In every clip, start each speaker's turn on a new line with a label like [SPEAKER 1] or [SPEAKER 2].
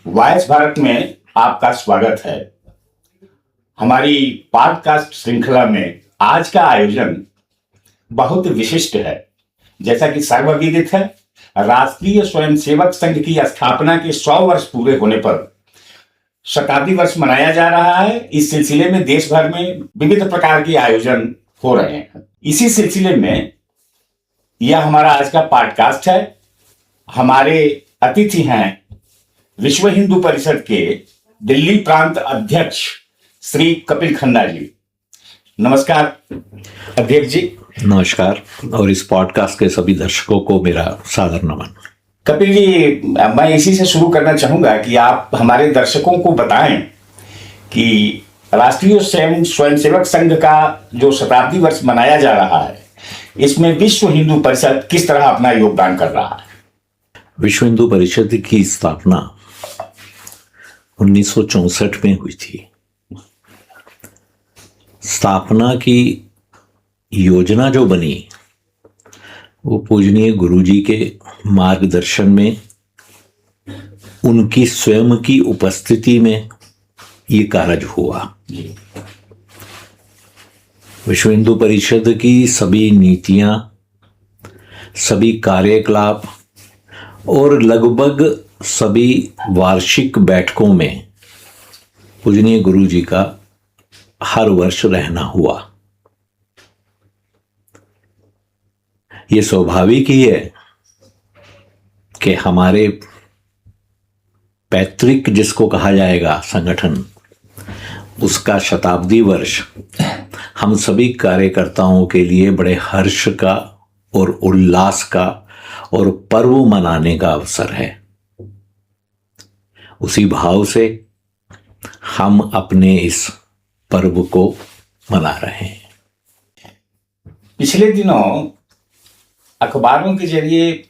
[SPEAKER 1] Voice Bharat में आपका स्वागत है। हमारी पॉडकास्ट श्रृंखला में आज का आयोजन बहुत विशिष्ट है। जैसा कि सर्वविदित है, राष्ट्रीय स्वयंसेवक संघ की स्थापना के 100 वर्ष पूरे होने पर शताब्दी वर्ष मनाया जा रहा है। इस सिलसिले में देश भर में विविध प्रकार के आयोजन हो रहे हैं। इसी सिलसिले में यह हमारा आज का पॉडकास्ट है। हमारे अतिथि हैं विश्व हिंदू परिषद के दिल्ली प्रांत अध्यक्ष श्री कपिल खन्ना जी। नमस्कार अध्यक्ष जी।
[SPEAKER 2] नमस्कार और इस पॉडकास्ट के सभी दर्शकों को मेरा सादर नमन।
[SPEAKER 1] कपिल जी, मैं इसी से शुरू करना चाहूंगा कि आप हमारे दर्शकों को बताएं कि राष्ट्रीय स्वयंसेवक संघ का जो शताब्दी वर्ष मनाया जा रहा है, इसमें विश्व हिंदू परिषद किस तरह अपना योगदान कर रहा है।
[SPEAKER 2] विश्व हिंदू परिषद की स्थापना 1964 में हुई थी। स्थापना की योजना जो बनी वो पूजनीय गुरुजी के मार्गदर्शन में, उनकी स्वयं की उपस्थिति में ये कार्य हुआ। विश्व हिंदू परिषद की सभी नीतियां, सभी कार्यकलाप और लगभग सभी वार्षिक बैठकों में पूजनीय गुरु जी का हर वर्ष रहना हुआ। ये स्वाभाविक ही है कि हमारे पैतृक जिसको कहा जाएगा संगठन, उसका शताब्दी वर्ष हम सभी कार्यकर्ताओं के लिए बड़े हर्ष का और उल्लास का और पर्व मनाने का अवसर है। उसी भाव से हम अपने इस पर्व को मना रहे हैं।
[SPEAKER 1] पिछले दिनों अखबारों के जरिए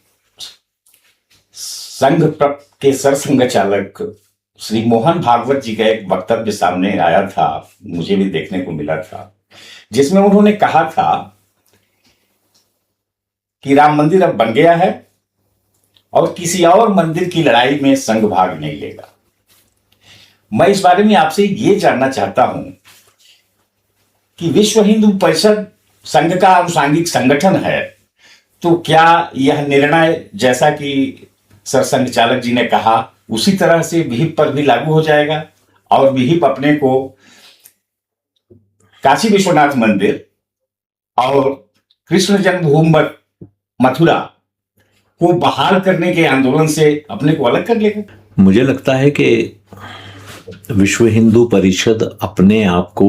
[SPEAKER 1] संघ के सरसंघ चालक श्री मोहन भागवत जी का एक वक्तव्य सामने आया था, मुझे भी देखने को मिला था, जिसमें उन्होंने कहा था कि राम मंदिर अब बन गया है और किसी और मंदिर की लड़ाई में संघ भाग नहीं लेगा। मैं इस बारे में आपसे ये जानना चाहता हूं कि विश्व हिंदू परिषद संघ का अनुसांगिक संगठन है, तो क्या यह निर्णय जैसा कि सरसंघ चालक जी ने कहा उसी तरह से विहिप पर भी लागू हो जाएगा और विहिप अपने को काशी विश्वनाथ मंदिर और कृष्ण जन्मभूमि मथुरा को बहाल करने के आंदोलन से अपने को अलग कर लेगा?
[SPEAKER 2] मुझे लगता है कि विश्व हिंदू परिषद अपने आप को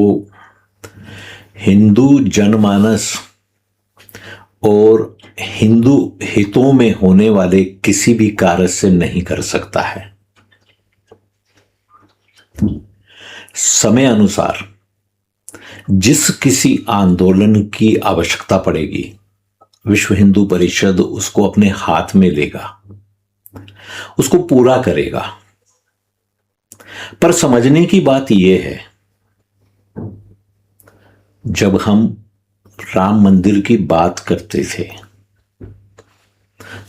[SPEAKER 2] हिंदू जनमानस और हिंदू हितों में होने वाले किसी भी कार्य से नहीं कर सकता है। समय अनुसार जिस किसी आंदोलन की आवश्यकता पड़ेगी, विश्व हिंदू परिषद उसको अपने हाथ में लेगा, उसको पूरा करेगा। पर समझने की बात यह है, जब हम राम मंदिर की बात करते थे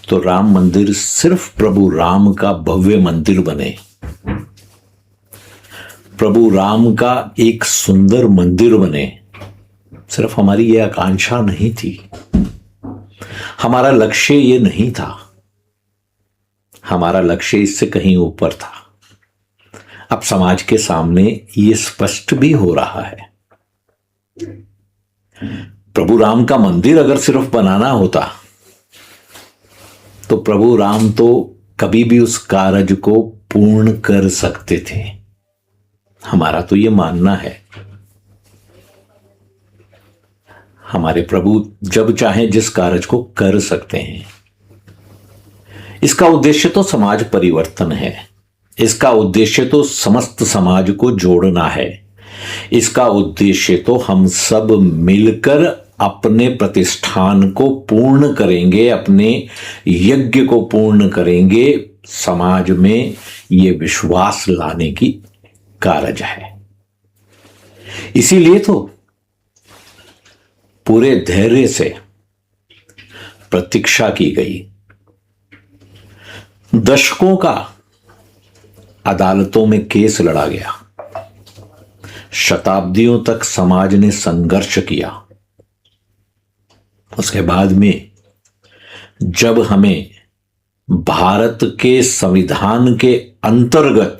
[SPEAKER 2] तो राम मंदिर सिर्फ प्रभु राम का भव्य मंदिर बने, प्रभु राम का एक सुंदर मंदिर बने, सिर्फ हमारी यह आकांक्षा नहीं थी, हमारा लक्ष्य ये नहीं था। हमारा लक्ष्य इससे कहीं ऊपर था। अब समाज के सामने ये स्पष्ट भी हो रहा है। प्रभु राम का मंदिर अगर सिर्फ बनाना होता तो प्रभु राम तो कभी भी उस कार्य को पूर्ण कर सकते थे। हमारा तो ये मानना है, हमारे प्रभु जब चाहे जिस कार्य को कर सकते हैं। इसका उद्देश्य तो समाज परिवर्तन है, इसका उद्देश्य तो समस्त समाज को जोड़ना है, इसका उद्देश्य तो हम सब मिलकर अपने प्रतिष्ठान को पूर्ण करेंगे, अपने यज्ञ को पूर्ण करेंगे, समाज में ये विश्वास लाने की कार्य है। इसीलिए तो पूरे धैर्य से प्रतीक्षा की गई। दशकों का अदालतों में केस लड़ा गया, शताब्दियों तक समाज ने संघर्ष किया। उसके बाद में जब हमें भारत के संविधान के अंतर्गत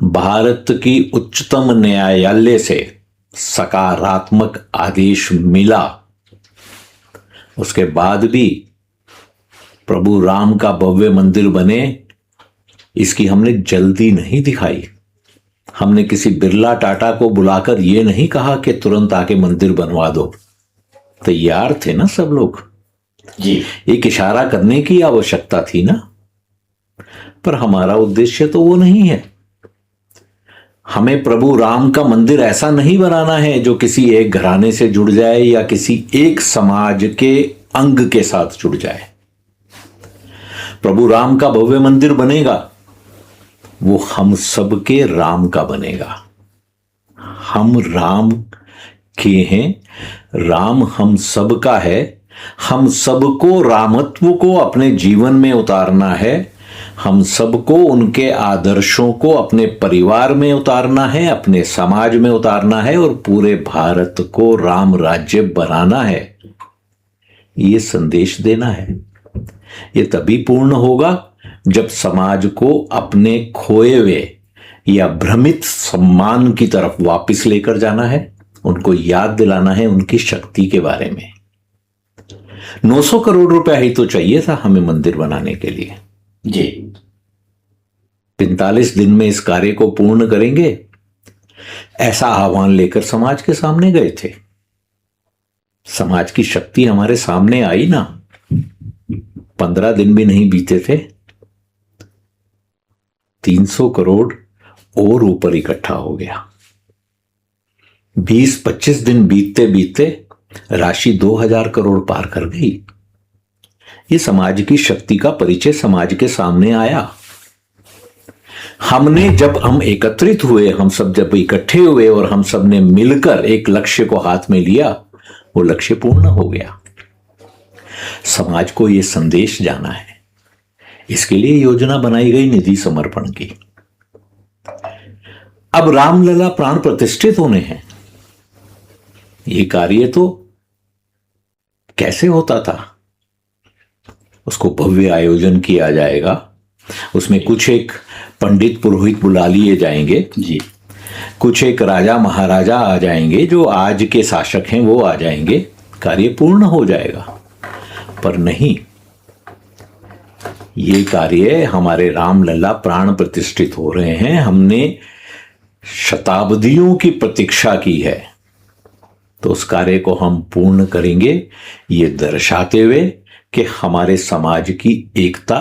[SPEAKER 2] भारत की उच्चतम न्यायालय से सकारात्मक आदेश मिला, उसके बाद भी प्रभु राम का भव्य मंदिर बने, इसकी हमने जल्दी नहीं दिखाई। हमने किसी बिरला टाटा को बुलाकर यह नहीं कहा कि तुरंत आके मंदिर बनवा दो। तैयार थे ना सब लोग
[SPEAKER 1] जी।
[SPEAKER 2] एक इशारा करने की आवश्यकता थी ना, पर हमारा उद्देश्य तो वो नहीं है। हमें प्रभु राम का मंदिर ऐसा नहीं बनाना है जो किसी एक घराने से जुड़ जाए या किसी एक समाज के अंग के साथ जुड़ जाए। प्रभु राम का भव्य मंदिर बनेगा, वो हम सब के राम का बनेगा। हम राम के हैं, राम हम सब का है। हम सबको रामत्व को अपने जीवन में उतारना है। हम सबको उनके आदर्शों को अपने परिवार में उतारना है, अपने समाज में उतारना है और पूरे भारत को राम राज्य बनाना है। ये संदेश देना है। ये तभी पूर्ण होगा जब समाज को अपने खोए हुए या भ्रमित सम्मान की तरफ वापस लेकर जाना है, उनको याद दिलाना है उनकी शक्ति के बारे में। 900 करोड़ रुपया ही तो चाहिए था हमें मंदिर बनाने के लिए
[SPEAKER 1] जी।
[SPEAKER 2] 45 दिन में इस कार्य को पूर्ण करेंगे, ऐसा आह्वान लेकर समाज के सामने गए थे। समाज की शक्ति हमारे सामने आई ना, 15 दिन भी नहीं बीते थे, 300 करोड़ और ऊपर इकट्ठा हो गया। 20-25 दिन बीतते बीतते राशि 2000 करोड़ पार कर गई। ये समाज की शक्ति का परिचय समाज के सामने आया। हम एकत्रित हुए, हम सब जब इकट्ठे हुए और हम सब ने मिलकर एक लक्ष्य को हाथ में लिया, वो लक्ष्य पूर्ण हो गया। समाज को यह संदेश जाना है, इसके लिए योजना बनाई गई निधि समर्पण की। अब रामलला प्राण प्रतिष्ठित होने हैं। ये कार्य तो कैसे होता था, उसको भव्य आयोजन किया जाएगा। उसमें कुछ एक पंडित पुरोहित बुला लिए जाएंगे
[SPEAKER 1] जी।
[SPEAKER 2] कुछ एक राजा महाराजा आ जाएंगे, जो आज के शासक हैं वो आ जाएंगे, कार्य पूर्ण हो जाएगा। पर नहीं, ये कार्य हमारे रामलला प्राण प्रतिष्ठित हो रहे हैं। हमने शताब्दियों की प्रतीक्षा की है, तो उस कार्य को हम पूर्ण करेंगे, ये दर्शाते हुए कि हमारे समाज की एकता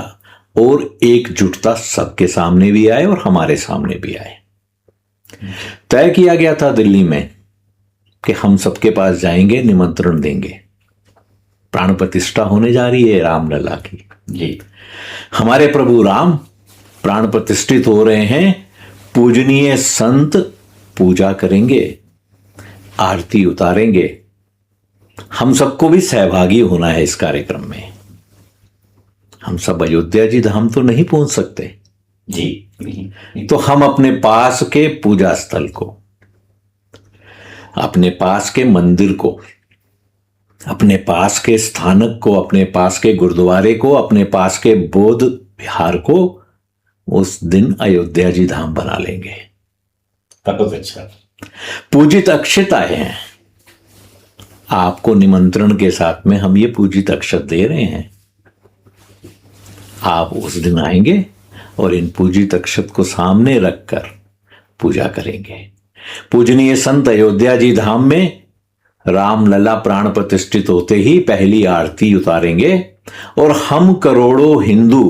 [SPEAKER 2] और एकजुटता सबके सामने भी आए और हमारे सामने भी आए। तय किया गया था दिल्ली में कि हम सबके पास जाएंगे, निमंत्रण देंगे। प्राण प्रतिष्ठा होने जा रही है रामलला की
[SPEAKER 1] जी।
[SPEAKER 2] हमारे प्रभु राम प्राण प्रतिष्ठित हो रहे हैं। पूजनीय संत पूजा करेंगे, आरती उतारेंगे। हम सबको भी सहभागी होना है इस कार्यक्रम में। हम सब अयोध्या जी धाम तो नहीं पहुंच सकते
[SPEAKER 1] जी।
[SPEAKER 2] तो हम अपने पास के पूजा स्थल को, अपने पास के मंदिर को, अपने पास के स्थानक को, अपने पास के गुरुद्वारे को, अपने पास के बौद्ध विहार को उस दिन अयोध्या जी धाम बना लेंगे।
[SPEAKER 1] बहुत अच्छा।
[SPEAKER 2] पूजित अक्षत आए हैं, आपको निमंत्रण के साथ में हम ये पूजित अक्षत दे रहे हैं। आप उस दिन आएंगे और इन पूजित अक्षत को सामने रखकर पूजा करेंगे। पूजनीय संत अयोध्या जी धाम में रामलला प्राण प्रतिष्ठित होते ही पहली आरती उतारेंगे और हम करोड़ों हिंदू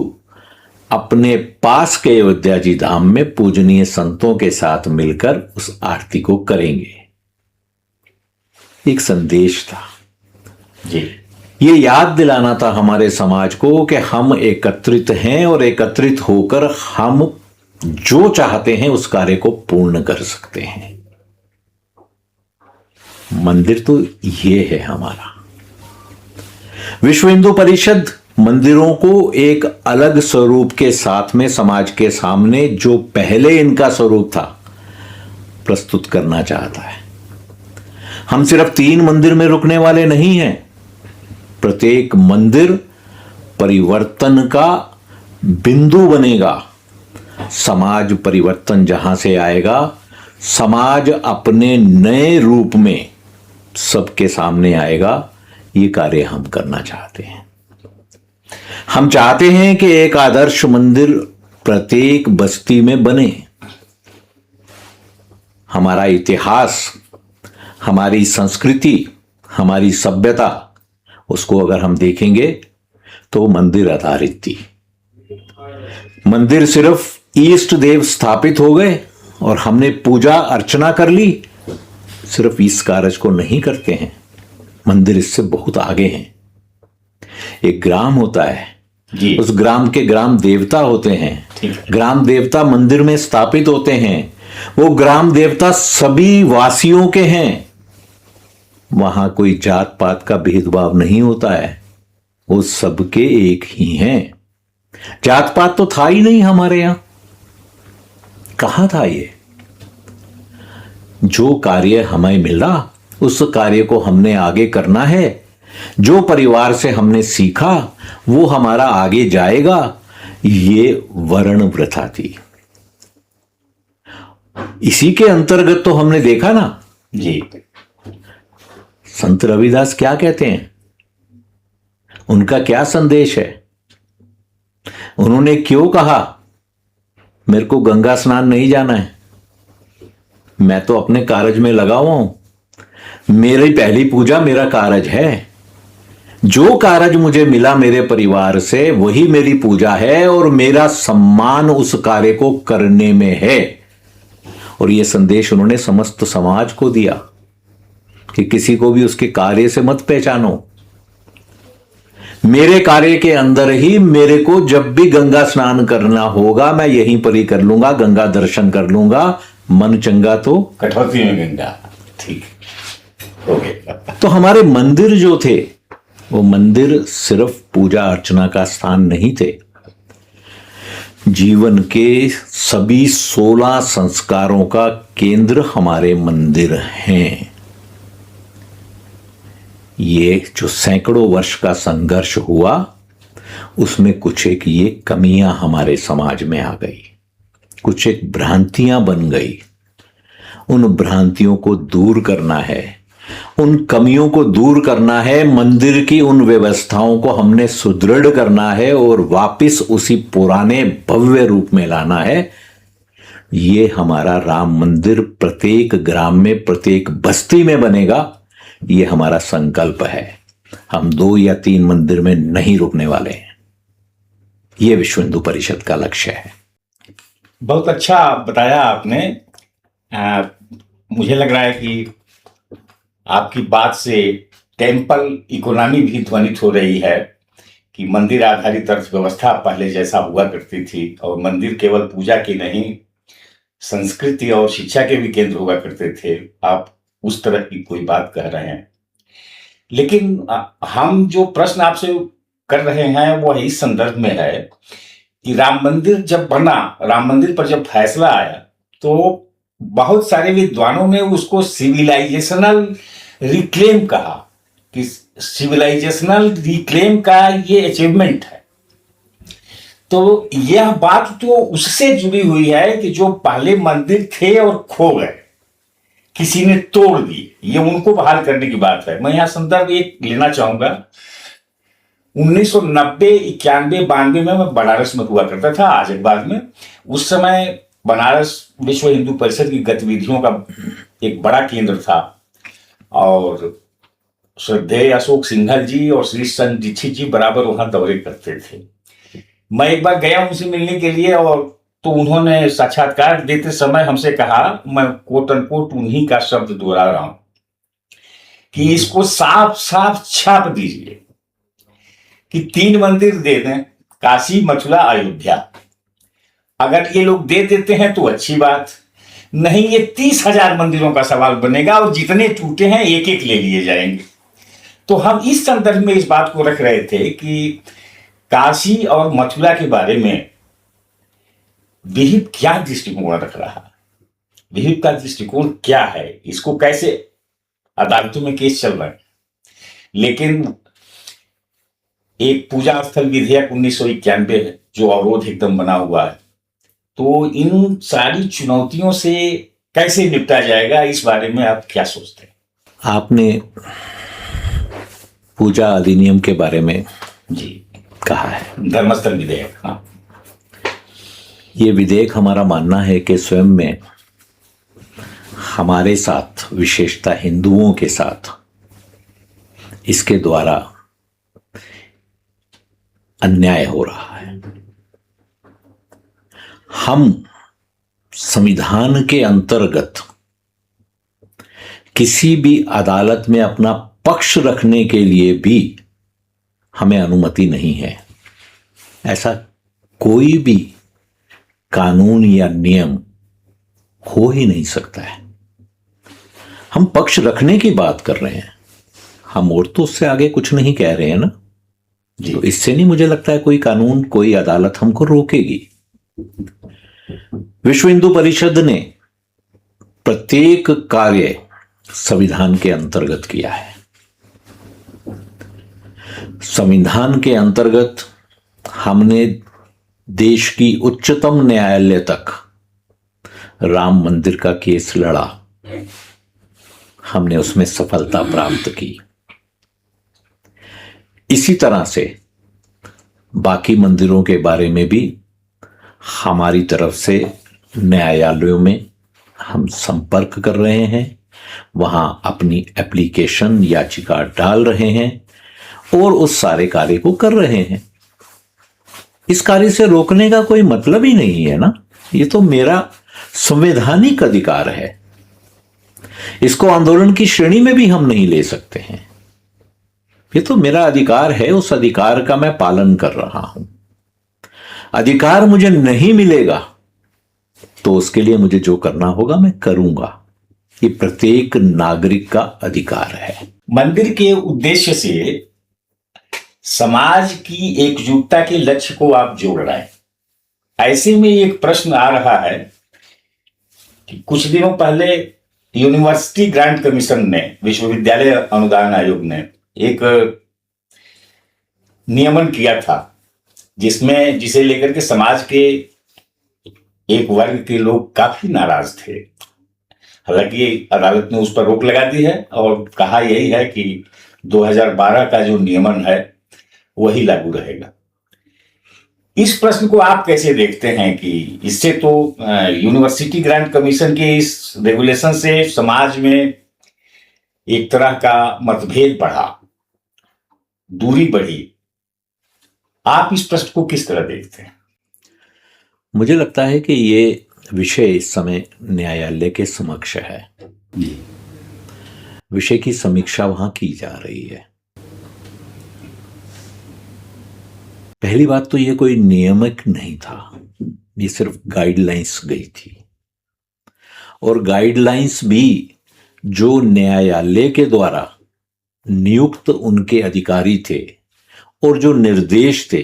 [SPEAKER 2] अपने पास के अयोध्या जी धाम में पूजनीय संतों के साथ मिलकर उस आरती को करेंगे। एक संदेश था
[SPEAKER 1] जी।
[SPEAKER 2] ये याद दिलाना था हमारे समाज को कि हम एकत्रित हैं और एकत्रित होकर हम जो चाहते हैं उस कार्य को पूर्ण कर सकते हैं। मंदिर तो ये है हमारा। विश्व हिंदू परिषद मंदिरों को एक अलग स्वरूप के साथ में समाज के सामने जो पहले इनका स्वरूप था प्रस्तुत करना चाहता है। हम सिर्फ 3 मंदिर में रुकने वाले नहीं हैं। प्रत्येक मंदिर परिवर्तन का बिंदु बनेगा। समाज परिवर्तन जहां से आएगा, समाज अपने नए रूप में सबके सामने आएगा। ये कार्य हम करना चाहते हैं। हम चाहते हैं कि एक आदर्श मंदिर प्रत्येक बस्ती में बने। हमारा इतिहास, हमारी संस्कृति, हमारी सभ्यता, उसको अगर हम देखेंगे तो मंदिर आधारित थी। मंदिर सिर्फ ईष्ट देव स्थापित हो गए और हमने पूजा अर्चना कर ली, सिर्फ इस कार्य को नहीं करते हैं। मंदिर इससे बहुत आगे हैं। एक ग्राम होता है
[SPEAKER 1] जी।
[SPEAKER 2] उस ग्राम के ग्राम देवता होते हैं। ग्राम देवता मंदिर में स्थापित होते हैं। वो ग्राम देवता सभी वासियों के हैं। वहां कोई जात पात का भेदभाव नहीं होता है। वो सबके एक ही हैं। जात पात तो था ही नहीं हमारे यहां। कहां था ये? जो कार्य हमें मिला उस कार्य को हमने आगे करना है। जो परिवार से हमने सीखा वो हमारा आगे जाएगा। ये वर्ण प्रथा थी। इसी के अंतर्गत तो हमने देखा ना
[SPEAKER 1] जी।
[SPEAKER 2] संत रविदास क्या कहते हैं, उनका क्या संदेश है? उन्होंने क्यों कहा मेरे को गंगा स्नान नहीं जाना है, मैं तो अपने कारज में लगा हुआ हूं। मेरी पहली पूजा मेरा कारज है। जो कारज मुझे मिला मेरे परिवार से वही मेरी पूजा है और मेरा सम्मान उस कार्य को करने में है। और यह संदेश उन्होंने समस्त समाज को दिया कि किसी को भी उसके कार्य से मत पहचानो। मेरे कार्य के अंदर ही मेरे को जब भी गंगा स्नान करना होगा मैं यहीं पर ही कर लूंगा, गंगा दर्शन कर लूंगा। मन चंगा तो
[SPEAKER 1] कटौती में गंगा। ठीक हो गया।
[SPEAKER 2] तो हमारे मंदिर जो थे वो मंदिर सिर्फ पूजा अर्चना का स्थान नहीं थे। जीवन के सभी 16 संस्कारों का केंद्र हमारे मंदिर हैं। ये जो सैकड़ों वर्ष का संघर्ष हुआ उसमें कुछ एक ये कमियां हमारे समाज में आ गई, कुछ एक भ्रांतियां बन गई। उन भ्रांतियों को दूर करना है, उन कमियों को दूर करना है। मंदिर की उन व्यवस्थाओं को हमने सुदृढ़ करना है और वापस उसी पुराने भव्य रूप में लाना है। ये हमारा राम मंदिर प्रत्येक ग्राम में, प्रत्येक बस्ती में बनेगा। ये हमारा संकल्प है। हम 2 या 3 मंदिर में नहीं रुकने वाले हैं। ये विश्व हिंदू परिषद का लक्ष्य है।
[SPEAKER 1] बहुत अच्छा बताया आपने। मुझे लग रहा है कि आपकी बात से टेम्पल इकोनॉमी भी ध्वनित हो रही है कि मंदिर आधारित अर्थव्यवस्था पहले जैसा हुआ करती थी और मंदिर केवल पूजा की नहीं, संस्कृति और शिक्षा के भी केंद्र हुआ करते थे। आप उस तरह की कोई बात कह रहे हैं। लेकिन हम जो प्रश्न आपसे कर रहे हैं वो इस संदर्भ में है कि राम मंदिर जब बना, राम मंदिर पर जब फैसला आया तो बहुत सारे विद्वानों ने उसको सिविलाइजेशनल रिक्लेम कहा कि सिविलाइजेशनल रिक्लेम का ये अचीवमेंट है। तो यह बात तो उससे जुड़ी हुई है कि जो पहले मंदिर थे और खो गए, किसी ने तोड़ दिए, ये उनको बहाल करने की बात है। मैं यहां संदर्भ एक लेना चाहूंगा। 1990, 91, 92 में मैं बनारस में हुआ करता था, आजमबाग में। उस समय बनारस विश्व हिंदू परिषद की गतिविधियों का एक बड़ा केंद्र था और श्रद्धेय अशोक सिंघल जी और श्री संत दीक्षित जी बराबर वहां दौरे करते थे। मैं एक बार गया उनसे मिलने के लिए और तो उन्होंने साक्षात्कार देते समय हमसे कहा, मैं कोट अनकोट उन्हीं का शब्द दोहरा रहा हूं, कि इसको साफ साफ छाप दीजिए कि 3 मंदिर दे दें, काशी, मथुरा, अयोध्या। अगर ये लोग दे देते हैं तो अच्छी बात, नहीं ये 30,000 मंदिरों का सवाल बनेगा और जितने टूटे हैं एक एक ले लिए जाएंगे। तो हम इस संदर्भ में इस बात को रख रहे थे कि काशी और मथुरा के बारे में विहिप क्या दृष्टिकोण रख रहा है? विहिप का दृष्टिकोण क्या है? इसको कैसे अदालतों में केस चल रहे हैं, लेकिन एक पूजा स्थल विधेयक 1991 है जो अवरोध एकदम बना हुआ है। तो इन सारी चुनौतियों से कैसे निपटा जाएगा, इस बारे में आप क्या सोचते हैं?
[SPEAKER 2] आपने पूजा अधिनियम के बारे में
[SPEAKER 1] जी
[SPEAKER 2] कहा है,
[SPEAKER 1] धर्मस्थल विधेयक। हाँ,
[SPEAKER 2] ये विधेयक हमारा मानना है कि स्वयं में हमारे साथ, विशेषता हिंदुओं के साथ, इसके द्वारा अन्याय हो रहा है। हम संविधान के अंतर्गत किसी भी अदालत में अपना पक्ष रखने के लिए भी हमें अनुमति नहीं है। ऐसा कोई भी कानून या नियम हो ही नहीं सकता है। हम पक्ष रखने की बात कर रहे हैं, हम और तो उससे आगे कुछ नहीं कह रहे हैं ना। तो इससे नहीं मुझे लगता है कोई कानून, कोई अदालत हमको रोकेगी। विश्व हिंदू परिषद ने प्रत्येक कार्य संविधान के अंतर्गत किया है। संविधान के अंतर्गत हमने देश की उच्चतम न्यायालय तक राम मंदिर का केस लड़ा, हमने उसमें सफलता प्राप्त की। इसी तरह से बाकी मंदिरों के बारे में भी हमारी तरफ से न्यायालयों में हम संपर्क कर रहे हैं, वहां अपनी एप्लीकेशन, याचिका डाल रहे हैं और उस सारे कार्य को कर रहे हैं। इस कार्य से रोकने का कोई मतलब ही नहीं है ना। ये तो मेरा संवैधानिक अधिकार है, इसको आंदोलन की श्रेणी में भी हम नहीं ले सकते हैं। ये तो मेरा अधिकार है, उस अधिकार का मैं पालन कर रहा हूं। अधिकार मुझे नहीं मिलेगा तो उसके लिए मुझे जो करना होगा मैं करूंगा। ये प्रत्येक नागरिक का अधिकार है।
[SPEAKER 1] मंदिर के उद्देश्य से समाज की एकजुटता के लक्ष्य को आप जोड़ रहे हैं। ऐसे में एक प्रश्न आ रहा है कि कुछ दिनों पहले यूनिवर्सिटी ग्रांट कमीशन ने, विश्वविद्यालय अनुदान आयोग ने एक नियमन किया था जिसे लेकर के समाज के एक वर्ग के लोग काफी नाराज थे। हालांकि अदालत ने उस पर रोक लगा दी है और कहा यही है कि 2012 का जो नियमन है वही लागू रहेगा। इस प्रश्न को आप कैसे देखते हैं कि इससे तो यूनिवर्सिटी ग्रांट कमीशन के इस रेगुलेशन से समाज में एक तरह का मतभेद बढ़ा, दूरी बढ़ी। आप इस प्रश्न को किस तरह देखते हैं?
[SPEAKER 2] मुझे लगता है कि ये विषय इस समय न्यायालय के समक्ष है। विषय की समीक्षा वहां की जा रही है। पहली बात तो ये कोई नियमक नहीं था, ये सिर्फ गाइडलाइंस गई थी। और गाइडलाइंस भी जो न्यायालय के द्वारा नियुक्त उनके अधिकारी थे और जो निर्देश थे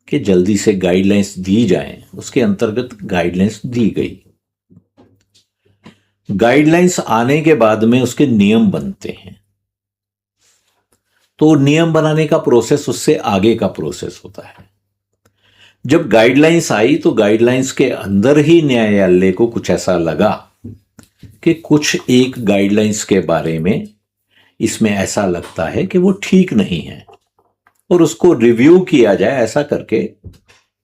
[SPEAKER 2] कि जल्दी से गाइडलाइंस दी जाएं, उसके अंतर्गत गाइडलाइंस दी गई। गाइडलाइंस आने के बाद में उसके नियम बनते हैं, तो नियम बनाने का प्रोसेस उससे आगे का प्रोसेस होता है। जब गाइडलाइंस आई तो गाइडलाइंस के अंदर ही न्यायालय को कुछ ऐसा लगा कि कुछ एक गाइडलाइंस के बारे में इसमें ऐसा लगता है कि वो ठीक नहीं है और उसको रिव्यू किया जाए, ऐसा करके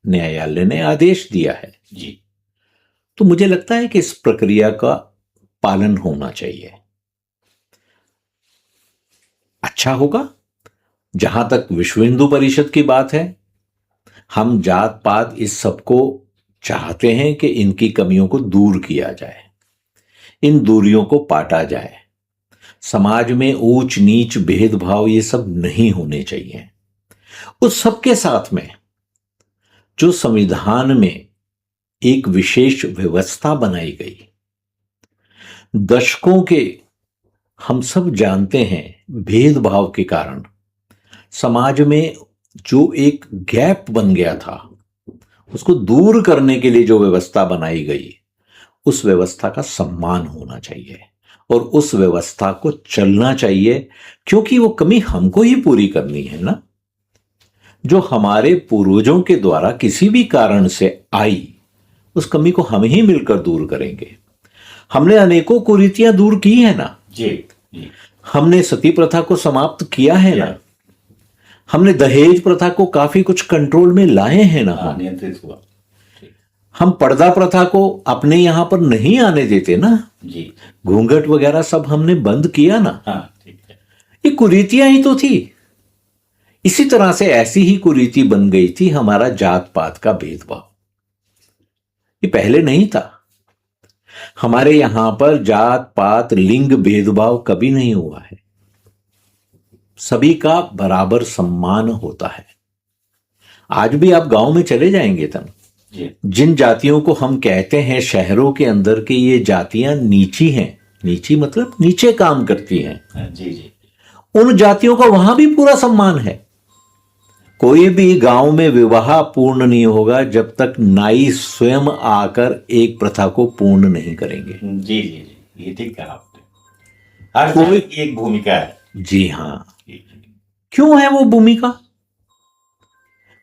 [SPEAKER 2] न्यायालय ने आदेश दिया है।
[SPEAKER 1] जी,
[SPEAKER 2] तो मुझे लगता है कि इस प्रक्रिया का पालन होना चाहिए, अच्छा होगा। जहां तक विश्व हिंदू परिषद की बात है, हम जात पात इस सबको चाहते हैं कि इनकी कमियों को दूर किया जाए, इन दूरियों को पाटा जाए। समाज में ऊंच नीच भेदभाव ये सब नहीं होने चाहिए। उस सबके साथ में जो संविधान में एक विशेष व्यवस्था बनाई गई, दशकों के हम सब जानते हैं भेदभाव के कारण समाज में जो एक गैप बन गया था, उसको दूर करने के लिए जो व्यवस्था बनाई गई, उस व्यवस्था का सम्मान होना चाहिए और उस व्यवस्था को चलना चाहिए, क्योंकि वो कमी हमको ही पूरी करनी है ना। जो हमारे पूर्वजों के द्वारा किसी भी कारण से आई, उस कमी को हम ही मिलकर दूर करेंगे। हमने अनेकों कुरीतियां दूर की है ना।
[SPEAKER 1] जी जी।
[SPEAKER 2] हमने सती प्रथा को समाप्त किया है ना। हमने दहेज प्रथा को काफी कुछ कंट्रोल में लाए हैं ना।
[SPEAKER 1] हाँ, नियंत्रित हुआ।
[SPEAKER 2] हम पर्दा प्रथा को अपने यहां पर नहीं आने देते ना
[SPEAKER 1] जी।
[SPEAKER 2] घूंघट वगैरह सब हमने बंद किया ना।
[SPEAKER 1] हाँ ठीक है।
[SPEAKER 2] ये कुरीतियां ही तो थी। इसी तरह से ऐसी ही कुरीति बन गई थी हमारा जात पात का भेदभाव। ये पहले नहीं था। हमारे यहां पर जात पात लिंग भेदभाव कभी नहीं हुआ है। सभी का बराबर सम्मान होता है। आज भी आप गांव में चले जाएंगे तब, जिन जातियों को हम कहते हैं शहरों के अंदर के ये जातियां नीची हैं, नीची मतलब नीचे काम करती हैं,
[SPEAKER 1] जी जी,
[SPEAKER 2] उन जातियों का वहां भी पूरा सम्मान है। कोई भी गांव में विवाह पूर्ण नहीं होगा जब तक नाई स्वयं आकर एक प्रथा को पूर्ण नहीं करेंगे।
[SPEAKER 1] जी जी जी, ये ठीक कहा आपने। हर कोई की एक भूमिका है।
[SPEAKER 2] जी हाँ। क्यों है वो भूमिका?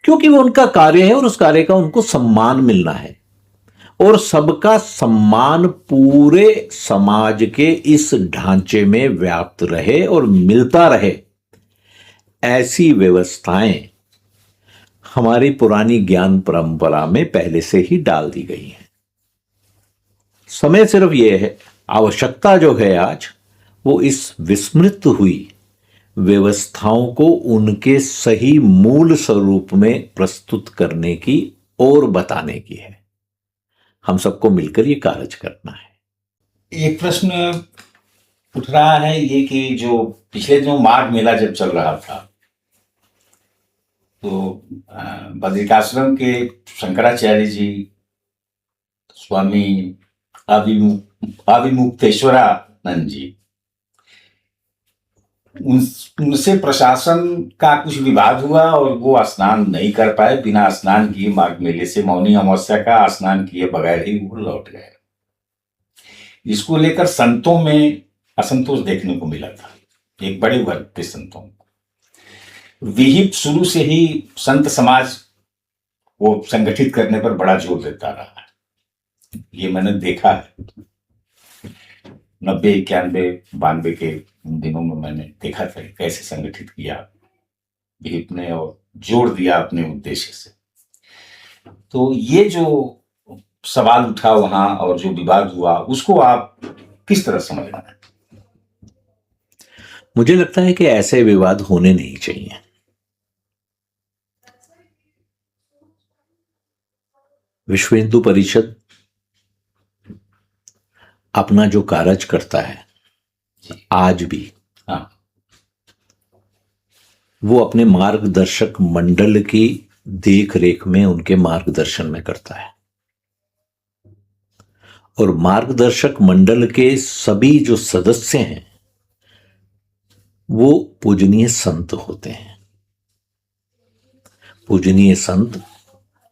[SPEAKER 2] क्योंकि वो उनका कार्य है और उस कार्य का उनको सम्मान मिलना है और सबका सम्मान पूरे समाज के इस ढांचे में व्याप्त रहे और मिलता रहे। ऐसी व्यवस्थाएं हमारी पुरानी ज्ञान परंपरा में पहले से ही डाल दी गई हैं। समय सिर्फ यह है, आवश्यकता जो है आज, वो इस विस्मृत हुई व्यवस्थाओं को उनके सही मूल स्वरूप में प्रस्तुत करने की और बताने की है। हम सबको मिलकर ये कार्य करना है।
[SPEAKER 1] एक प्रश्न उठ रहा है ये कि जो पिछले दिनों माघ मेला जब चल रहा था तो बद्रिकाश्रम के शंकराचार्य जी, स्वामी अविमुक्तेश्वरानंद जी, उनसे प्रशासन का कुछ विवाद हुआ और वो स्नान नहीं कर पाए। बिना स्नान किए माघ मेले से, मौनी अमावस्या का स्नान किए बगैर ही वो लौट गए। इसको लेकर संतों में असंतोष देखने को मिला था, एक बड़े वर्ग के संतों को। विहिप शुरू से ही संत समाज वो संगठित करने पर बड़ा जोर देता रहा है, ये मैंने देखा है। 90, 91, 92 के दिनों में मैंने देखा था कैसे संगठित किया विहिप ने और जोड़ दिया अपने उद्देश्य से। तो ये जो सवाल उठा वहां और जो विवाद हुआ, उसको आप किस तरह समझना है?
[SPEAKER 2] मुझे लगता है कि ऐसे विवाद होने नहीं चाहिए। विश्व हिंदू परिषद अपना जो कार्य करता है आज भी,
[SPEAKER 1] हाँ,
[SPEAKER 2] वो अपने मार्गदर्शक मंडल की देख रेख में, उनके मार्गदर्शन में करता है। और मार्गदर्शक मंडल के सभी जो सदस्य हैं वो पूजनीय संत होते हैं। पूजनीय संत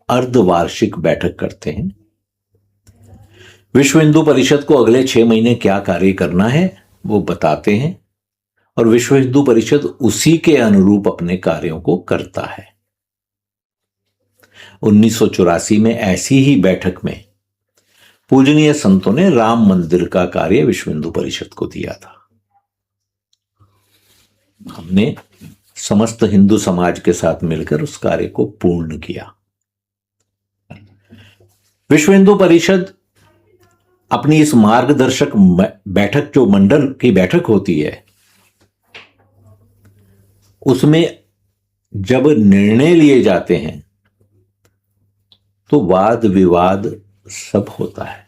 [SPEAKER 2] अर्धवार्षिक बैठक करते हैं। विश्व हिंदू परिषद को अगले 6 महीने क्या कार्य करना है वो बताते हैं और विश्व हिंदू परिषद उसी के अनुरूप अपने कार्यों को करता है। 1984 में ऐसी ही बैठक में पूजनीय संतों ने राम मंदिर का कार्य विश्व हिंदू परिषद को दिया था। हमने समस्त हिंदू समाज के साथ मिलकर उस कार्य को पूर्ण किया। विश्व हिंदू परिषद अपनी इस मार्गदर्शक बैठक, जो मंडल की बैठक होती है, उसमें जब निर्णय लिए जाते हैं तो वाद विवाद सब होता है,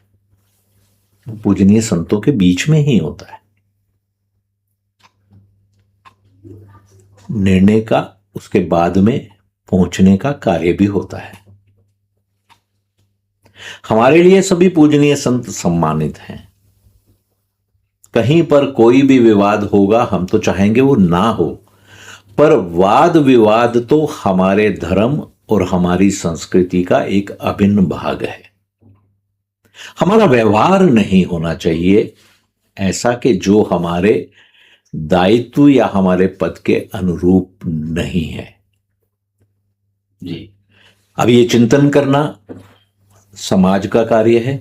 [SPEAKER 2] पूजनीय संतों के बीच में ही होता है। निर्णय का उसके बाद में पहुंचने का कार्य भी होता है। हमारे लिए सभी पूजनीय संत सम्मानित हैं। कहीं पर कोई भी विवाद होगा हम तो चाहेंगे वो ना हो, पर वाद विवाद तो हमारे धर्म और हमारी संस्कृति का एक अभिन्न भाग है। हमारा व्यवहार नहीं होना चाहिए ऐसा कि जो हमारे दायित्व या हमारे पद के अनुरूप नहीं है।
[SPEAKER 1] जी।
[SPEAKER 2] अब ये चिंतन करना समाज का कार्य है,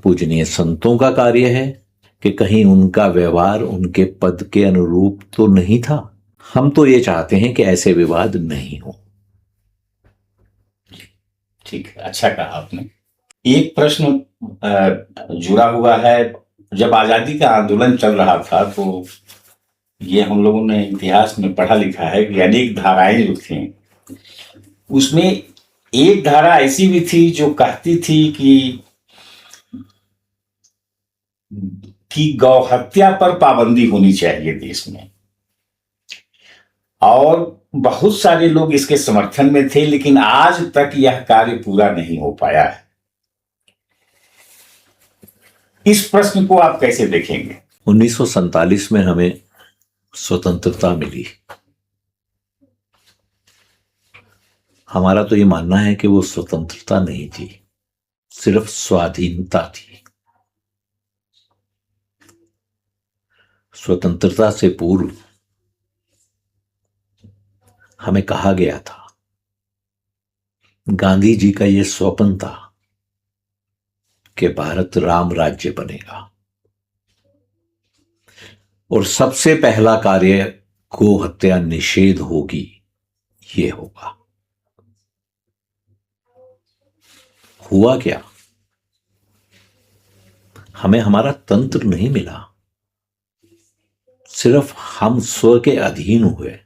[SPEAKER 2] पूजनीय संतों का कार्य है कि कहीं उनका व्यवहार उनके पद के अनुरूप तो नहीं था। हम तो ये चाहते हैं कि ऐसे विवाद नहीं हो।
[SPEAKER 1] ठीक है, अच्छा कहा आपने। एक प्रश्न जुड़ा हुआ है। जब आजादी का आंदोलन चल रहा था तो ये हम लोगों ने इतिहास में पढ़ा लिखा है कि अनेक धाराएं जो थी, उसमें एक धारा ऐसी भी थी जो कहती थी कि गौ हत्या पर पाबंदी होनी चाहिए देश में, और बहुत सारे लोग इसके समर्थन में थे, लेकिन आज तक यह कार्य पूरा नहीं हो पाया है। इस प्रश्न को आप कैसे देखेंगे?
[SPEAKER 2] 1947 में हमें स्वतंत्रता मिली। हमारा तो ये मानना है कि वो स्वतंत्रता नहीं थी, सिर्फ स्वाधीनता थी। स्वतंत्रता से पूर्व हमें कहा गया था, गांधी जी का यह स्वप्न था कि भारत राम राज्य बनेगा और सबसे पहला कार्य गो हत्या निषेध होगी, ये होगा। हुआ क्या? हमें हमारा तंत्र नहीं मिला, सिर्फ हम स्व के अधीन हुए,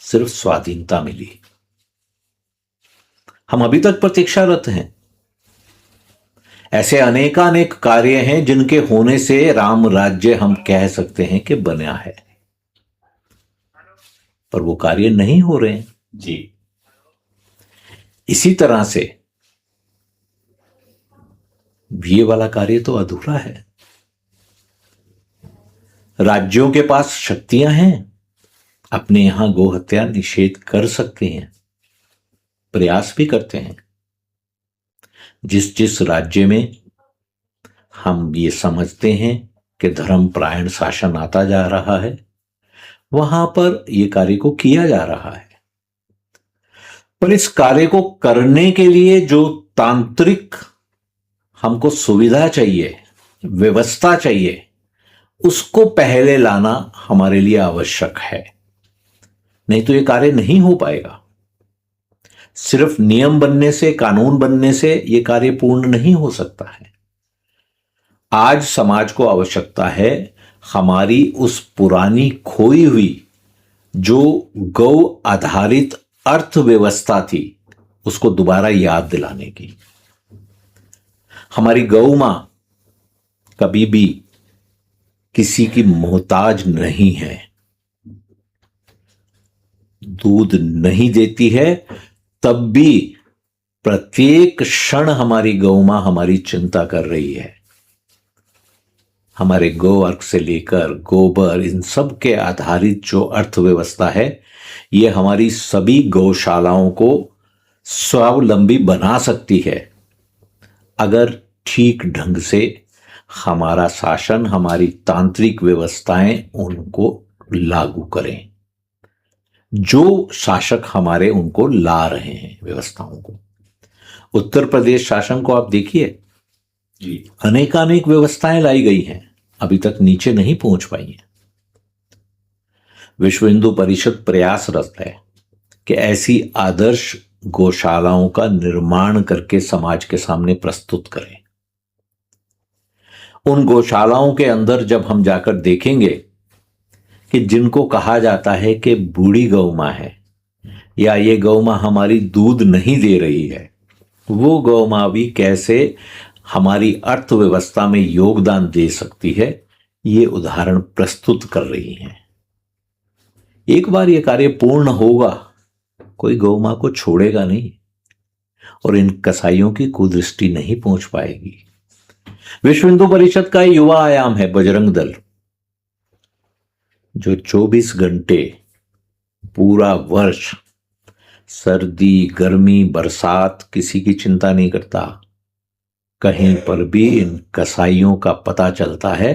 [SPEAKER 2] सिर्फ स्वाधीनता मिली। हम अभी तक प्रतीक्षारत हैं। ऐसे अनेकानेक कार्य हैं जिनके होने से राम राज्य हम कह सकते हैं कि बना है, पर वो कार्य नहीं हो रहे हैं।
[SPEAKER 1] जी।
[SPEAKER 2] इसी तरह से ये वाला कार्य तो अधूरा है। राज्यों के पास शक्तियां हैं, अपने यहां गो हत्या निषेध कर सकते हैं, प्रयास भी करते हैं। जिस जिस राज्य में हम ये समझते हैं कि धर्मपरायण शासन आता जा रहा है, वहां पर यह कार्य को किया जा रहा है। पर इस कार्य को करने के लिए जो तांत्रिक हमको सुविधा चाहिए, व्यवस्था चाहिए, उसको पहले लाना हमारे लिए आवश्यक है। नहीं तो यह कार्य नहीं हो पाएगा। सिर्फ नियम बनने से, कानून बनने से यह कार्य पूर्ण नहीं हो सकता है। आज समाज को आवश्यकता है हमारी उस पुरानी खोई हुई जो गौ आधारित अर्थव्यवस्था थी, उसको दोबारा याद दिलाने की। हमारी गौ मां कभी भी किसी की मोहताज नहीं है, दूध नहीं देती है, तब भी प्रत्येक क्षण हमारी गौ मां हमारी चिंता कर रही है। हमारे गो अर्क से लेकर गोबर, इन सब के आधारित जो अर्थव्यवस्था है, ये हमारी सभी गौशालाओं को स्वावलंबी बना सकती है, अगर ठीक ढंग से हमारा शासन, हमारी तांत्रिक व्यवस्थाएं उनको लागू करें। जो शासक हमारे उनको ला रहे हैं व्यवस्थाओं को। उत्तर प्रदेश शासन को आप देखिए, अनेकानेक व्यवस्थाएं लाई गई हैं, अभी तक नीचे नहीं पहुंच पाई हैं। विश्व हिंदू परिषद प्रयासरत है कि ऐसी आदर्श गौशालाओं का निर्माण करके समाज के सामने प्रस्तुत करें। उन गौशालाओं के अंदर जब हम जाकर देखेंगे कि जिनको कहा जाता है कि बूढ़ी गौ मां है या ये गौ मां हमारी दूध नहीं दे रही है, वो गौ मां भी कैसे हमारी अर्थव्यवस्था में योगदान दे सकती है, ये उदाहरण प्रस्तुत कर रही हैं। एक बार यह कार्य पूर्ण होगा, कोई गौ मां को छोड़ेगा नहीं और इन कसाईयों की कुदृष्टि नहीं पहुंच पाएगी। विश्व हिंदू परिषद का युवा आयाम है बजरंग दल, जो 24 घंटे पूरा वर्ष सर्दी गर्मी बरसात किसी की चिंता नहीं करता। कहीं पर भी इन कसाईयों का पता चलता है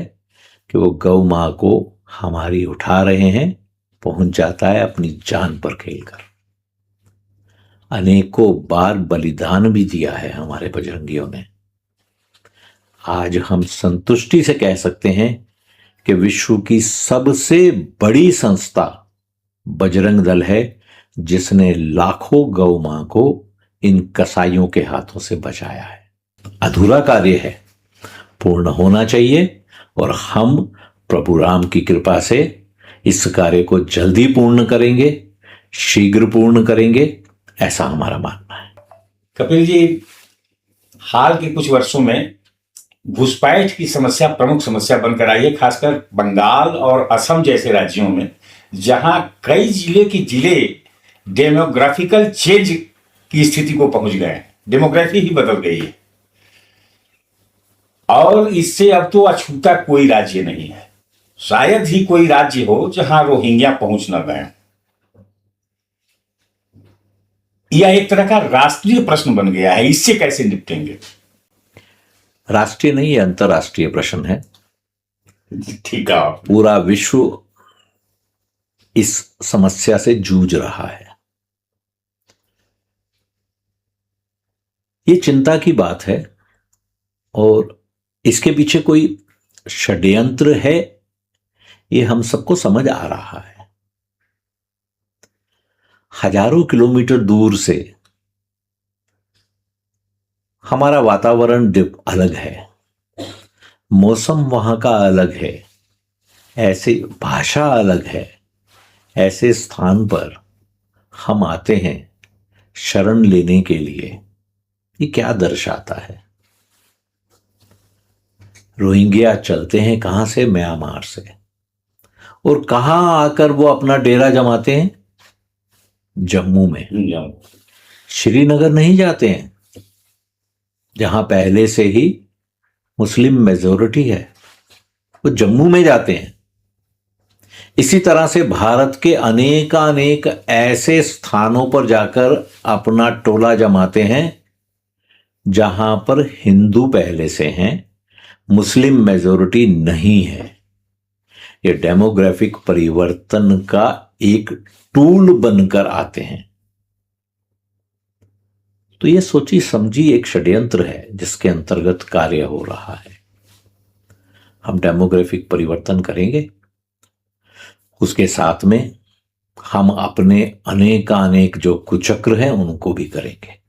[SPEAKER 2] कि वो गौ माँ को हमारी उठा रहे हैं, पहुंच जाता है अपनी जान पर खेलकर। अनेकों बार बलिदान भी दिया है हमारे बजरंगियों ने। आज हम संतुष्टि से कह सकते हैं कि विश्व की सबसे बड़ी संस्था बजरंग दल है, जिसने लाखों गौ मां को इन कसाईयों के हाथों से बचाया है। अधूरा कार्य है, पूर्ण होना चाहिए, और हम प्रभु राम की कृपा से इस कार्य को जल्दी पूर्ण करेंगे, शीघ्र पूर्ण करेंगे, ऐसा हमारा मानना है।
[SPEAKER 1] कपिल जी, हाल के कुछ वर्षों में घुसपैठ की समस्या प्रमुख समस्या बनकर आई है, खासकर बंगाल और असम जैसे राज्यों में, जहां कई जिले डेमोग्राफिकल चेंज की स्थिति को पहुंच गए हैं। डेमोग्राफी ही बदल गई है और इससे अब तो अछूता कोई राज्य नहीं है। शायद ही कोई राज्य हो जहां रोहिंग्या पहुंच न गए। यह एक तरह का राष्ट्रीय प्रश्न बन गया है, इससे कैसे निपटेंगे?
[SPEAKER 2] राष्ट्रीय नहीं, यह अंतरराष्ट्रीय प्रश्न है।
[SPEAKER 1] ठीक है।
[SPEAKER 2] पूरा विश्व इस समस्या से जूझ रहा है। ये चिंता की बात है और इसके पीछे कोई षड्यंत्र है, ये हम सबको समझ आ रहा है। हजारों किलोमीटर दूर से हमारा वातावरण अलग है, मौसम वहां का अलग है, ऐसे भाषा अलग है। ऐसे स्थान पर हम आते हैं शरण लेने के लिए, ये क्या दर्शाता है? रोहिंग्या चलते हैं कहां से? म्यांमार से। और कहां आकर वो अपना डेरा जमाते हैं? जम्मू में। श्रीनगर नहीं जाते हैं, जहां पहले से ही मुस्लिम मेजोरिटी है, वो जम्मू में जाते हैं। इसी तरह से भारत के अनेक ऐसे स्थानों पर जाकर अपना टोला जमाते हैं जहां पर हिंदू पहले से हैं, मुस्लिम मेजोरिटी नहीं है। ये डेमोग्राफिक परिवर्तन का एक टूल बनकर आते हैं। तो ये सोची समझी एक षड्यंत्र है जिसके अंतर्गत कार्य हो रहा है। हम डेमोग्राफिक परिवर्तन करेंगे, उसके साथ में हम अपने अनेक जो कुचक्र हैं उनको भी करेंगे।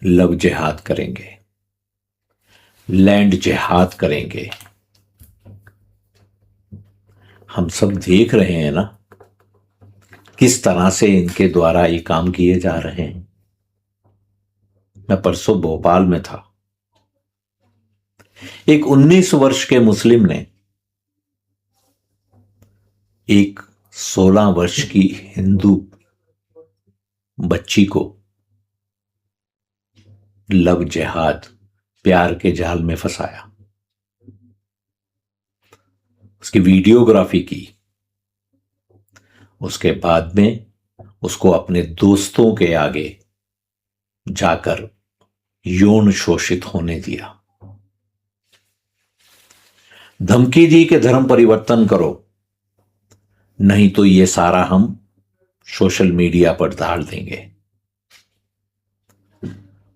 [SPEAKER 2] लव जिहाद करेंगे, लैंड जिहाद करेंगे। हम सब देख रहे हैं ना किस तरह से इनके द्वारा ये काम किए जा रहे हैं। मैं परसों भोपाल में था, एक 19 वर्ष के मुस्लिम ने एक 16 वर्ष की हिंदू बच्ची को लव जिहाद, प्यार के जाल में फंसाया, उसकी वीडियोग्राफी की, उसके बाद में उसको अपने दोस्तों के आगे जाकर यौन शोषित होने दिया। धमकी दी कि धर्म परिवर्तन करो, नहीं तो ये सारा हम सोशल मीडिया पर डाल देंगे।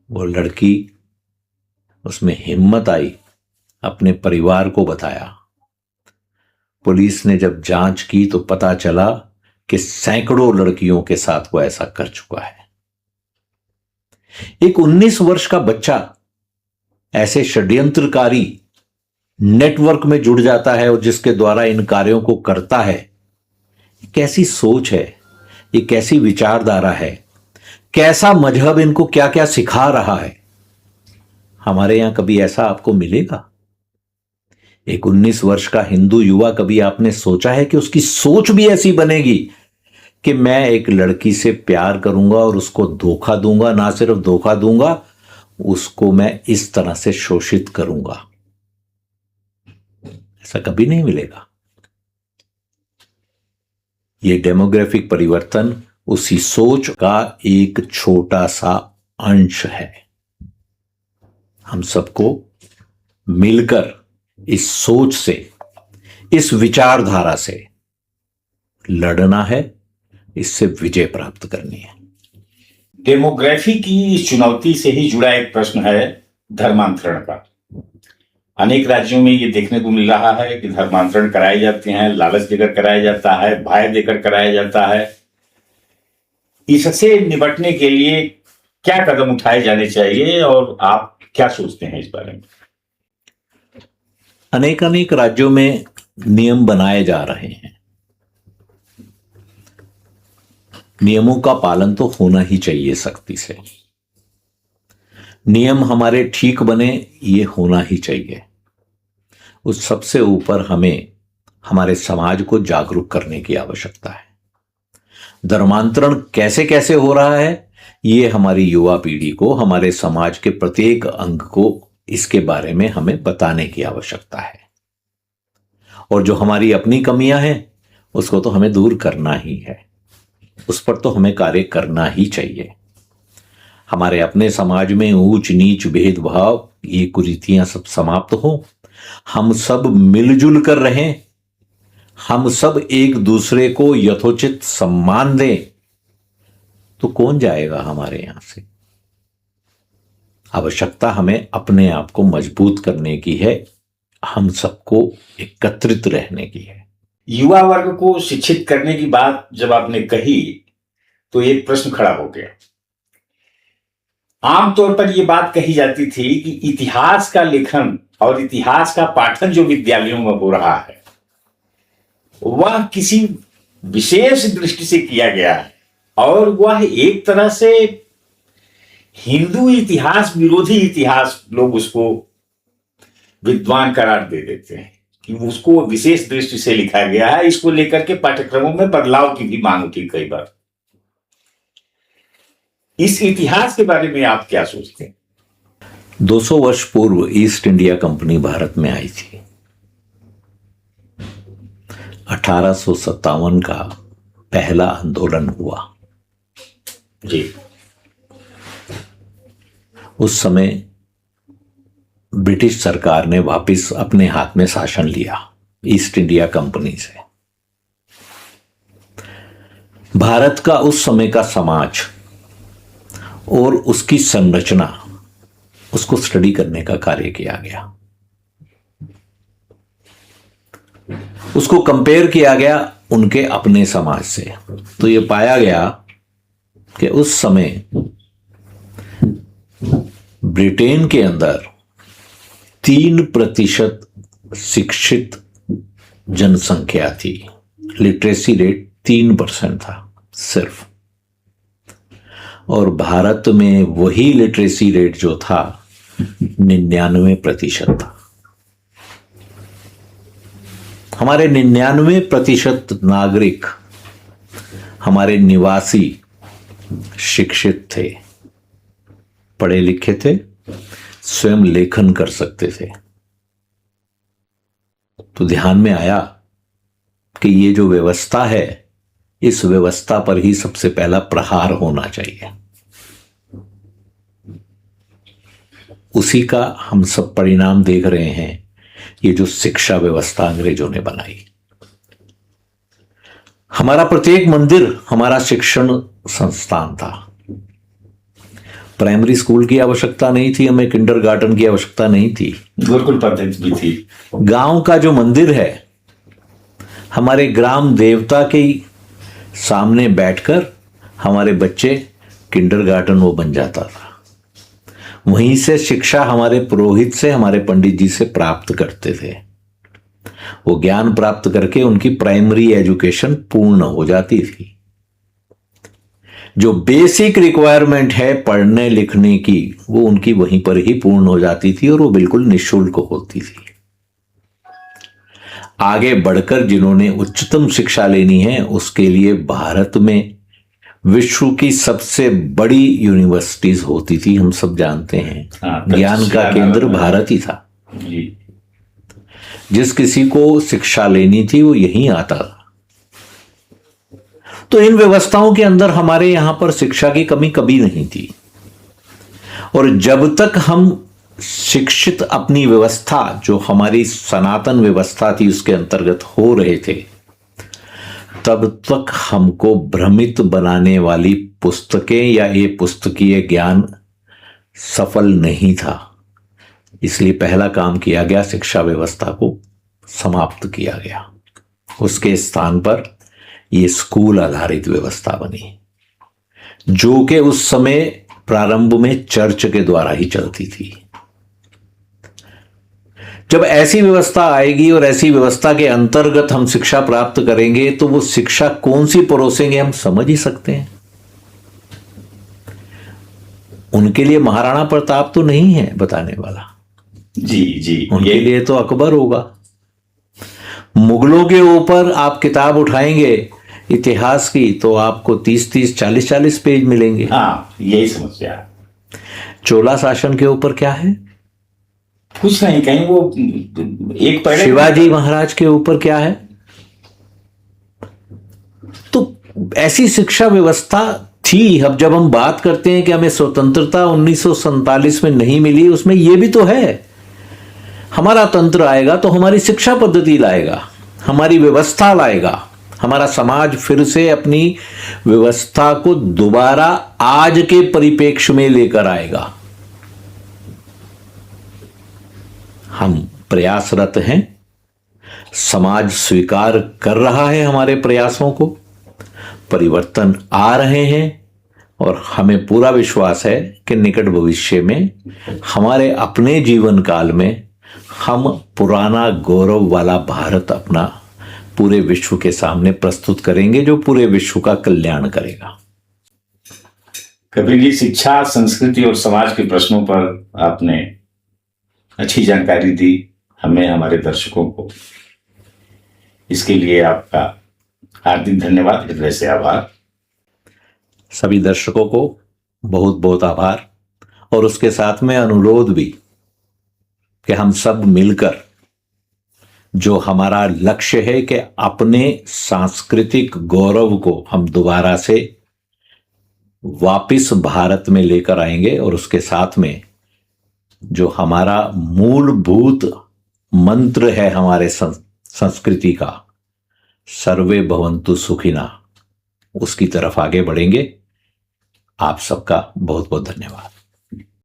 [SPEAKER 2] वो लड़की, उसमें हिम्मत आई, अपने परिवार को बताया। पुलिस ने जब जांच की तो पता चला कि सैकड़ों लड़कियों के साथ वो ऐसा कर चुका है। एक 19 वर्ष का बच्चा ऐसे षड्यंत्रकारी नेटवर्क में जुड़ जाता है और जिसके द्वारा इन कार्यों को करता है। कैसी सोच है, ये कैसी विचारधारा है, कैसा मजहब इनको क्या क्या सिखा रहा है। हमारे यहां कभी ऐसा आपको मिलेगा? एक 19 वर्ष का हिंदू युवा, कभी आपने सोचा है कि उसकी सोच भी ऐसी बनेगी कि मैं एक लड़की से प्यार करूंगा और उसको धोखा दूंगा, ना सिर्फ धोखा दूंगा, उसको मैं इस तरह से शोषित करूंगा? ऐसा कभी नहीं मिलेगा। ये डेमोग्राफिक परिवर्तन उसी सोच का एक छोटा सा अंश है। हम सबको मिलकर इस सोच से, इस विचारधारा से लड़ना है, इससे विजय प्राप्त करनी है।
[SPEAKER 1] डेमोग्राफी की इस चुनौती से ही जुड़ा एक प्रश्न है धर्मांतरण का। अनेक राज्यों में ये देखने को मिल रहा है कि धर्मांतरण कराए जाते हैं, लालच देकर कराया जाता है, भय देकर कराया जाता है। इससे निपटने के लिए क्या कदम उठाए जाने चाहिए और आप क्या सोचते हैं इस बारे में?
[SPEAKER 2] अनेक अनेक राज्यों में नियम बनाए जा रहे हैं। नियमों का पालन तो होना ही चाहिए सख्ती से। नियम हमारे ठीक बने, ये होना ही चाहिए। उस सबसे ऊपर हमें हमारे समाज को जागरूक करने की आवश्यकता है। धर्मांतरण कैसे कैसे हो रहा है, ये हमारी युवा पीढ़ी को, हमारे समाज के प्रत्येक अंग को इसके बारे में हमें बताने की आवश्यकता है। और जो हमारी अपनी कमियां हैं उसको तो हमें दूर करना ही है, उस पर तो हमें कार्य करना ही चाहिए। हमारे अपने समाज में ऊंच नीच भेदभाव, ये कुरीतियां सब समाप्त हो, हम सब मिलजुल कर रहें, हम सब एक दूसरे को यथोचित सम्मान दें, तो कौन जाएगा हमारे यहां से। आवश्यकता हमें अपने आप को मजबूत करने की है, हम सबको एकत्रित रहने की है।
[SPEAKER 1] युवा वर्ग को शिक्षित करने की बात जब आपने कही तो एक प्रश्न खड़ा हो गया। आमतौर पर यह बात कही जाती थी कि इतिहास का लेखन और इतिहास का पाठन जो विद्यालयों में हो रहा है वह किसी विशेष दृष्टि से किया गया है और वह एक तरह से हिंदू इतिहास विरोधी इतिहास, लोग उसको विद्वान करार दे देते हैं कि उसको विशेष दृष्टि से लिखा गया है। इसको लेकर के पाठ्यक्रमों में बदलाव की भी मांग उठी कई बार। इस इतिहास के बारे में आप क्या सोचते हैं?
[SPEAKER 2] 200 वर्ष पूर्व ईस्ट इंडिया कंपनी भारत में आई थी। 1857 का पहला आंदोलन हुआ
[SPEAKER 1] जी।
[SPEAKER 2] उस समय ब्रिटिश सरकार ने वापस अपने हाथ में शासन लिया ईस्ट इंडिया कंपनी से। भारत का उस समय का समाज और उसकी संरचना, उसको स्टडी करने का कार्य किया गया, उसको कंपेयर किया गया उनके अपने समाज से। तो यह पाया गया कि उस समय ब्रिटेन के अंदर 3% शिक्षित जनसंख्या थी। लिटरेसी रेट 3% था सिर्फ, और भारत में वही लिटरेसी रेट जो था 99% था। हमारे 99% नागरिक, हमारे निवासी शिक्षित थे, पढ़े लिखे थे, स्वयं लेखन कर सकते थे। तो ध्यान में आया कि ये जो व्यवस्था है, इस व्यवस्था पर ही सबसे पहला प्रहार होना चाहिए। उसी का हम सब परिणाम देख रहे हैं, ये जो शिक्षा व्यवस्था अंग्रेजों ने बनाई। हमारा प्रत्येक मंदिर हमारा शिक्षण संस्थान था। प्राइमरी स्कूल की आवश्यकता नहीं थी, हमें किंडरगार्टन की आवश्यकता नहीं थी,
[SPEAKER 1] गुरुकुल पद्धति भी थी।
[SPEAKER 2] गांव का जो मंदिर है, हमारे ग्राम देवता के सामने बैठकर हमारे बच्चे किंडरगार्टन वो बन जाता था। वहीं से शिक्षा हमारे पुरोहित से, हमारे पंडित जी से प्राप्त करते थे। वो ज्ञान प्राप्त करके उनकी प्राइमरी एजुकेशन पूर्ण हो जाती थी। जो बेसिक रिक्वायरमेंट है पढ़ने लिखने की, वो उनकी वहीं पर ही पूर्ण हो जाती थी और वो बिल्कुल निःशुल्क होती थी। आगे बढ़कर जिन्होंने उच्चतम शिक्षा लेनी है, उसके लिए भारत में विश्व की सबसे बड़ी यूनिवर्सिटीज होती थी, हम सब जानते हैं। ज्ञान का केंद्र भारत ही था। जिस किसी को शिक्षा लेनी थी वो यहीं आता था। तो इन व्यवस्थाओं के अंदर हमारे यहां पर शिक्षा की कमी कभी नहीं थी। और जब तक हम शिक्षित अपनी व्यवस्था, जो हमारी सनातन व्यवस्था थी, उसके अंतर्गत हो रहे थे, तब तक हमको भ्रमित बनाने वाली पुस्तकें या ये पुस्तकीय ज्ञान सफल नहीं था। इसलिए पहला काम किया गया, शिक्षा व्यवस्था को समाप्त किया गया। उसके स्थान पर ये स्कूल आधारित व्यवस्था बनी, जो कि उस समय प्रारंभ में चर्च के द्वारा ही चलती थी। जब ऐसी व्यवस्था आएगी और ऐसी व्यवस्था के अंतर्गत हम शिक्षा प्राप्त करेंगे, तो वो शिक्षा कौन सी परोसेंगे हम समझ ही सकते हैं। उनके लिए महाराणा प्रताप तो नहीं है बताने वाला,
[SPEAKER 1] जी जी,
[SPEAKER 2] उनके लिए तो अकबर होगा। मुगलों के ऊपर आप किताब उठाएंगे इतिहास की, तो आपको 30-30, 40-40 पेज मिलेंगे।
[SPEAKER 1] हाँ, यही समस्या है।
[SPEAKER 2] चोला शासन के ऊपर क्या है?
[SPEAKER 1] कुछ नहीं, कहीं वो एक पढ़े।
[SPEAKER 2] शिवाजी महाराज के ऊपर क्या है? तो ऐसी शिक्षा व्यवस्था थी। अब जब हम बात करते हैं कि हमें स्वतंत्रता 1947 में नहीं मिली, उसमें यह भी तो है, हमारा तंत्र आएगा तो हमारी शिक्षा पद्धति लाएगा, हमारी व्यवस्था लाएगा, हमारा समाज फिर से अपनी व्यवस्था को दोबारा आज के परिप्रेक्ष्य में लेकर आएगा। हम प्रयासरत हैं, समाज स्वीकार कर रहा है हमारे प्रयासों को, परिवर्तन आ रहे हैं, और हमें पूरा विश्वास है कि निकट भविष्य में हमारे अपने जीवन काल में हम पुराना गौरव वाला भारत अपना पूरे विश्व के सामने प्रस्तुत करेंगे, जो पूरे विश्व का कल्याण करेगा।
[SPEAKER 1] कबीर जी, शिक्षा, संस्कृति और समाज के प्रश्नों पर आपने अच्छी जानकारी दी हमें, हमारे दर्शकों को। इसके लिए आपका हार्दिक धन्यवाद, हृदय से आभार।
[SPEAKER 2] सभी दर्शकों को बहुत बहुत आभार, और उसके साथ में अनुरोध भी कि हम सब मिलकर, जो हमारा लक्ष्य है कि अपने सांस्कृतिक गौरव को हम दोबारा से वापस भारत में लेकर आएंगे, और उसके साथ में जो हमारा मूलभूत मंत्र है हमारे संस्कृति का, सर्वे भवन्तु सुखिना, उसकी तरफ आगे बढ़ेंगे। आप सबका बहुत बहुत धन्यवाद।